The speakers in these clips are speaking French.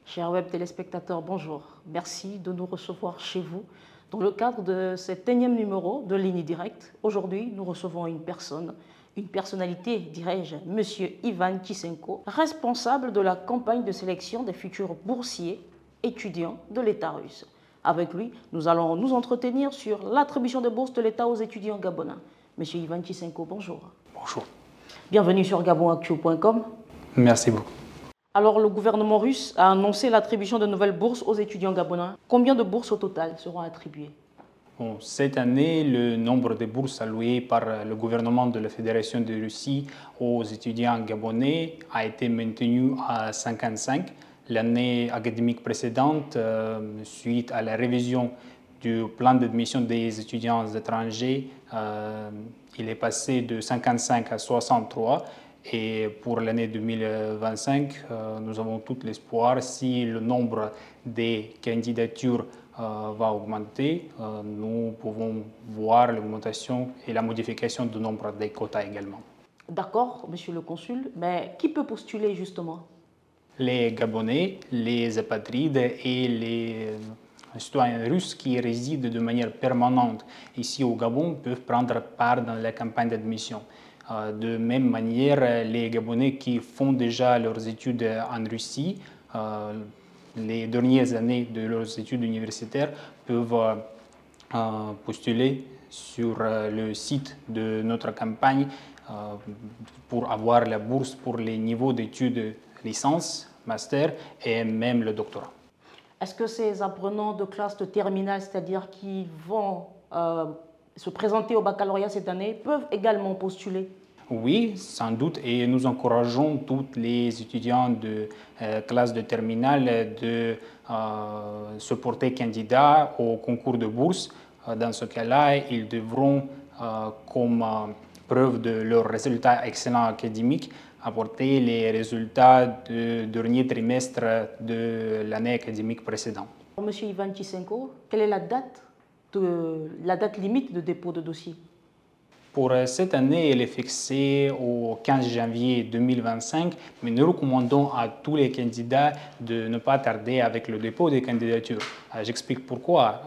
Chers web téléspectateurs, bonjour. Merci de nous recevoir chez vous dans le cadre de cet énième numéro de Ligne Directe. Aujourd'hui, nous recevons une personnalité, dirais-je, Monsieur Ivan Chisenko, responsable de la campagne de sélection des futurs boursiers étudiants de l'État russe. Avec lui, nous allons nous entretenir sur l'attribution de bourses de l'État aux étudiants gabonais. Monsieur Ivan Chisenko, bonjour. Bonjour. Bienvenue sur gabonactu.com. Merci beaucoup. Alors, le gouvernement russe a annoncé l'attribution de nouvelles bourses aux étudiants gabonais. Combien de bourses au total seront attribuées? Bon, cette année, le nombre de bourses allouées par le gouvernement de la Fédération de Russie aux étudiants gabonais a été maintenu à 55. L'année académique précédente, suite à la révision du plan d'admission des étudiants étrangers, il est passé de 55 à 63. Et pour l'année 2025, nous avons tout l'espoir, si le nombre des candidatures va augmenter, nous pouvons voir l'augmentation et la modification du nombre des quotas également. D'accord, monsieur le consul, mais qui peut postuler justement? Les Gabonais, les apatrides et les citoyens russes qui résident de manière permanente ici au Gabon peuvent prendre part dans la campagne d'admission. De même manière, les Gabonais qui font déjà leurs études en Russie, les dernières années de leurs études universitaires, peuvent postuler sur le site de notre campagne pour avoir la bourse pour les niveaux d'études licence, master et même le doctorat. Est-ce que ces apprenants de classe de terminale, c'est-à-dire qui vont se présenter au baccalauréat cette année, peuvent également postuler? Oui, sans doute, et nous encourageons tous les étudiants de classe de terminale de se porter candidat au concours de bourse. Dans ce cas-là, ils devront, comme preuve de leurs résultats excellents académiques, apporter les résultats du dernier trimestre de l'année académique précédente. Monsieur Ivan Chisenko, quelle est la date limite de dépôt de dossier? Pour cette année, elle est fixée au 15 janvier 2025, mais nous recommandons à tous les candidats de ne pas tarder avec le dépôt des candidatures. J'explique pourquoi.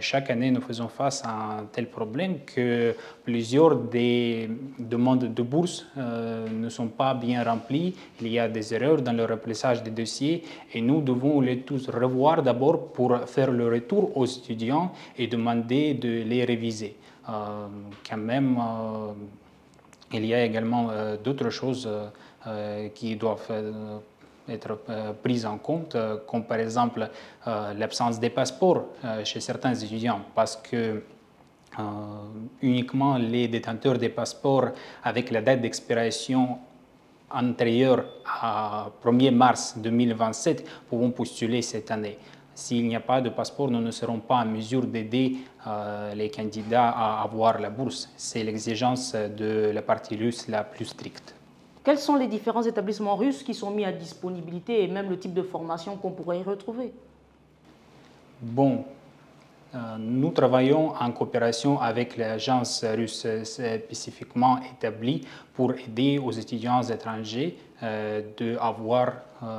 Chaque année, nous faisons face à un tel problème que plusieurs des demandes de bourse ne sont pas bien remplies. Il y a des erreurs dans le remplissage des dossiers et nous devons les tous revoir d'abord pour faire le retour aux étudiants et demander de les réviser. Quand même, il y a également d'autres choses qui doivent être prises en compte, comme par exemple l'absence des passeports chez certains étudiants, parce que uniquement les détenteurs des passeports avec la date d'expiration antérieure à 1er mars 2027 pourront postuler cette année. S'il n'y a pas de passeport, nous ne serons pas en mesure d'aider les candidats à avoir la bourse. C'est l'exigence de la partie russe la plus stricte. Quels sont les différents établissements russes qui sont mis à disponibilité et même le type de formation qu'on pourrait y retrouver? Bon, nous travaillons en coopération avec l'agence russe spécifiquement établie pour aider aux étudiants étrangers d'avoir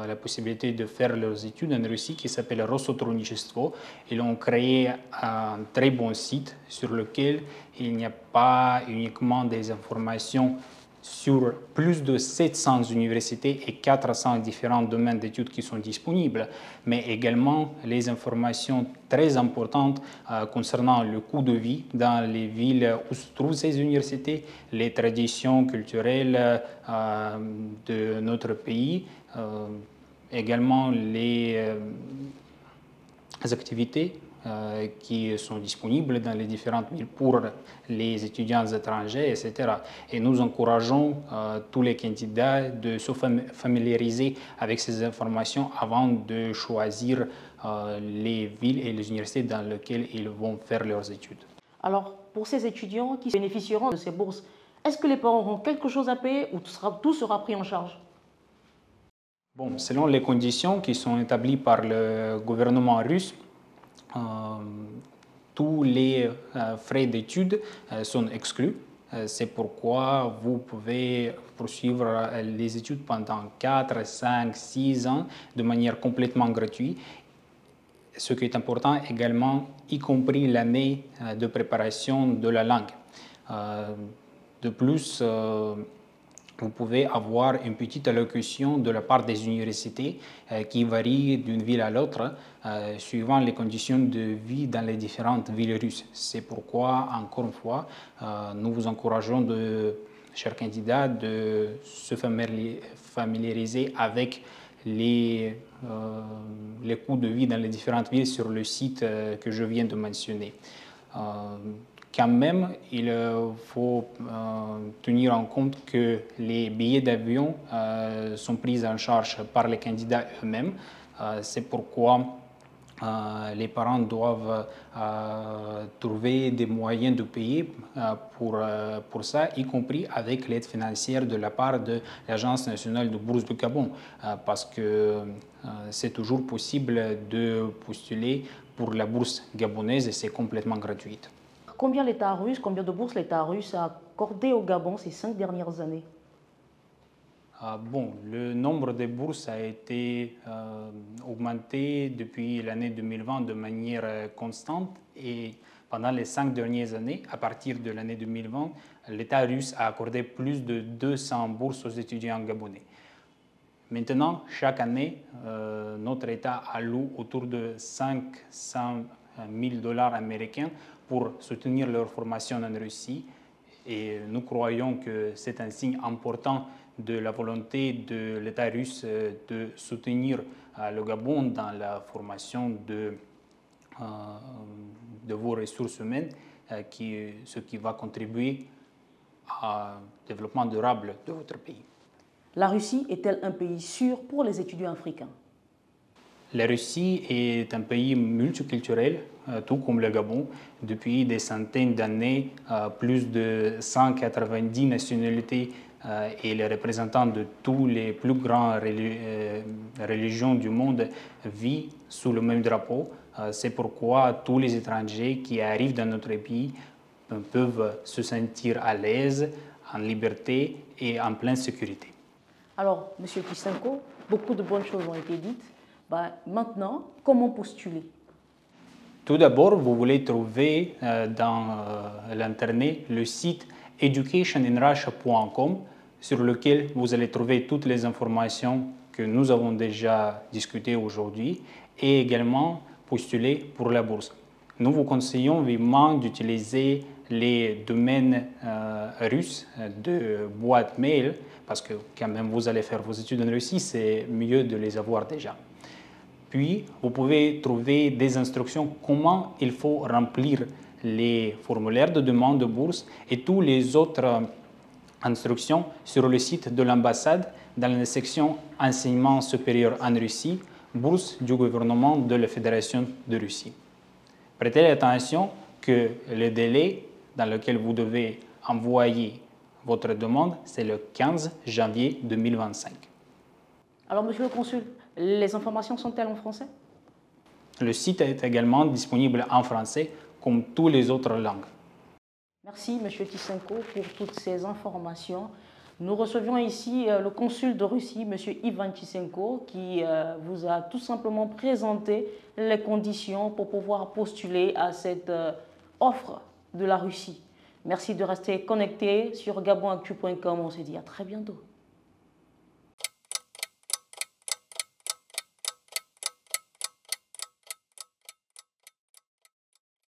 la possibilité de faire leurs études en Russie qui s'appelle Rosotrudnichestvo. Ils ont créé un très bon site sur lequel il n'y a pas uniquement des informations sur plus de 700 universités et 400 différents domaines d'études qui sont disponibles, mais également les informations très importantes concernant le coût de vie dans les villes où se trouvent ces universités, les traditions culturelles de notre pays, également les activités qui sont disponibles dans les différentes villes pour les étudiants étrangers, etc. Et nous encourageons tous les candidats de se familiariser avec ces informations avant de choisir les villes et les universités dans lesquelles ils vont faire leurs études. Alors, pour ces étudiants qui bénéficieront de ces bourses, est-ce que les parents auront quelque chose à payer ou tout sera pris en charge? Bon, selon les conditions qui sont établies par le gouvernement russe, tous les frais d'études sont exclus. C'est pourquoi vous pouvez poursuivre les études pendant 4, 5, 6 ans de manière complètement gratuite. Ce qui est important également, y compris l'année de préparation de la langue. De plus, vous pouvez avoir une petite allocution de la part des universités qui varie d'une ville à l'autre suivant les conditions de vie dans les différentes villes russes. C'est pourquoi, encore une fois, nous vous encourageons, chers candidats, de se familiariser avec les coûts de vie dans les différentes villes sur le site que je viens de mentionner. Quand même, il faut tenir en compte que les billets d'avion sont pris en charge par les candidats eux-mêmes. C'est pourquoi les parents doivent trouver des moyens de payer pour ça, y compris avec l'aide financière de la part de l'Agence nationale de bourse du Gabon, parce que c'est toujours possible de postuler pour la bourse gabonaise et c'est complètement gratuit. Combien de bourses l'État russe a accordé au Gabon ces 5 dernières années? Le nombre de bourses a été augmenté depuis l'année 2020 de manière constante et pendant les 5 dernières années, à partir de l'année 2020, l'État russe a accordé plus de 200 bourses aux étudiants gabonais. Maintenant, chaque année, notre État alloue autour de 500 000 $ américains pour soutenir leur formation en Russie. Et nous croyons que c'est un signe important de la volonté de l'État russe de soutenir le Gabon dans la formation de vos ressources humaines, ce qui va contribuer au développement durable de votre pays. La Russie est-elle un pays sûr pour les étudiants africains? La Russie est un pays multiculturel, tout comme le Gabon. Depuis des centaines d'années, plus de 190 nationalités et les représentants de tous les plus grandes religions du monde vivent sous le même drapeau. C'est pourquoi tous les étrangers qui arrivent dans notre pays peuvent se sentir à l'aise, en liberté et en pleine sécurité. Alors, M. Tissenko, beaucoup de bonnes choses ont été dites. Maintenant, comment postuler? Tout d'abord, vous voulez trouver dans l'Internet le site educationinrussia.com sur lequel vous allez trouver toutes les informations que nous avons déjà discutées aujourd'hui et également postuler pour la bourse. Nous vous conseillons vivement d'utiliser les domaines russes de boîte mail parce que quand même vous allez faire vos études en Russie, c'est mieux de les avoir déjà. Puis, vous pouvez trouver des instructions comment il faut remplir les formulaires de demande de bourse et toutes les autres instructions sur le site de l'ambassade dans la section Enseignement supérieur en Russie, bourse du gouvernement de la Fédération de Russie. Prêtez attention que le délai dans lequel vous devez envoyer votre demande, c'est le 15 janvier 2025. Alors, monsieur le consul, les informations sont-elles en français? Le site est également disponible en français, comme toutes les autres langues. Merci, monsieur Tissenko, pour toutes ces informations. Nous recevions ici le consul de Russie, monsieur Ivan Tissenko, qui vous a tout simplement présenté les conditions pour pouvoir postuler à cette offre de la Russie. Merci de rester connecté sur gabonactu.com. On se dit à très bientôt.